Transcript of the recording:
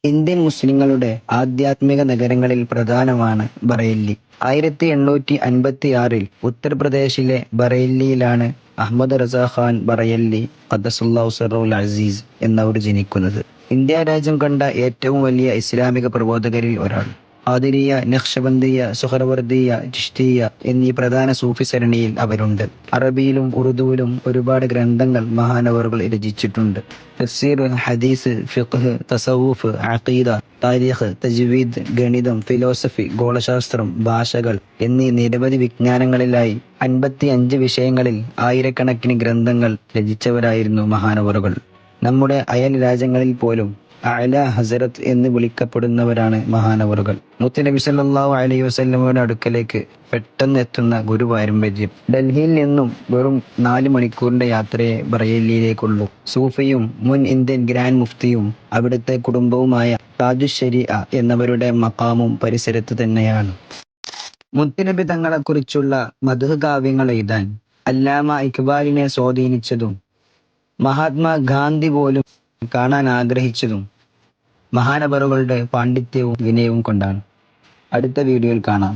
Indian മുസ്ലിങ്ങളുടെ ആധ്യാത്മിക നഗരങ്ങളിൽ പ്രധാനമാണ് ബറേലി. 1856 ഉത്തർപ്രദേശിലെ ബറേലിയിലാണ് അഹമ്മദ് റസാ ഖാൻ ബറയല്ലി ഖദ്ദസുല്ലാഹു സിർറഹുൽ അസീസ് എന്നവർ ജനിക്കുന്നത്. ഇന്ത്യ രാജ്യം കണ്ട ഏറ്റവും വലിയ ഇസ്ലാമിക പ്രബോധകരിൽ ഒരാൾ. ഖാദിരിയ, നഖ്ശബന്ദിയ, സുഹ്റവർദിയ, ചിശ്തിയ്യ എന്നീ പ്രധാന സൂഫി സരണിയിൽ അവരുണ്ട്. അറബിയിലും ഉറുദുവിലും ഒരുപാട് ഗ്രന്ഥങ്ങൾ മഹാനവറുകൾ രചിച്ചിട്ടുണ്ട്. തഫ്സീർ, ഹദീസ്, ഫിഖ്ഹ്, തസവ്വുഫ്, അഖീദ, താരീഖ്, തജ്വീദ്, ഗണിതം, ഫിലോസഫി, ഗോളശാസ്ത്രം, ഭാഷകൾ എന്നീ നിരവധി വിജ്ഞാനങ്ങളിലായി 55 വിഷയങ്ങളിൽ ആയിരക്കണക്കിന് ഗ്രന്ഥങ്ങൾ രചിച്ചവരായിരുന്നു മഹാനവറുകൾ. നമ്മുടെ അയൽ രാജ്യങ്ങളിൽ പോലും അഅ്ല ഹസരത്ത് എന്ന് വിളിക്കപ്പെടുന്നവരാണ് മഹാനവറുകൾ. മുത്തുനബി സല്ലല്ലാഹു അലൈഹി വസല്ലമയുടെ അടുക്കലേക്ക് പെട്ടെന്ന് എത്തുന്ന ഗുരുപാരമ്പര്യം. ഡൽഹിയിൽ നിന്നും വെറും 4 മണിക്കൂറിന്റെ യാത്രയെ ബറേലിയിലേക്കുള്ളൂ. സൂഫിയും മുൻ ഇന്ത്യൻ ഗ്രാൻഡ് മുഫ്തിയും അവിടുത്തെ കുടുംബവുമായ താജുശ്ശരീഅ എന്നവരുടെ മഖാമും പരിസരത്ത് തന്നെയാണ്. മുത്തുനബി തങ്ങളെക്കുറിച്ചുള്ള മദ്ഹ് കാവ്യങ്ങൾ എഴുതാൻ അല്ലാമ ഇഖ്ബാലിനെ സ്വാധീനിച്ചതും മഹാത്മാഗാന്ധി പോലും കാണാൻ ആഗ്രഹിച്ചതും മഹാനവറുകളുടെ പാണ്ഡിത്യവും വിനയവും കൊണ്ടാണ്. അടുത്ത വീഡിയോയിൽ കാണാം.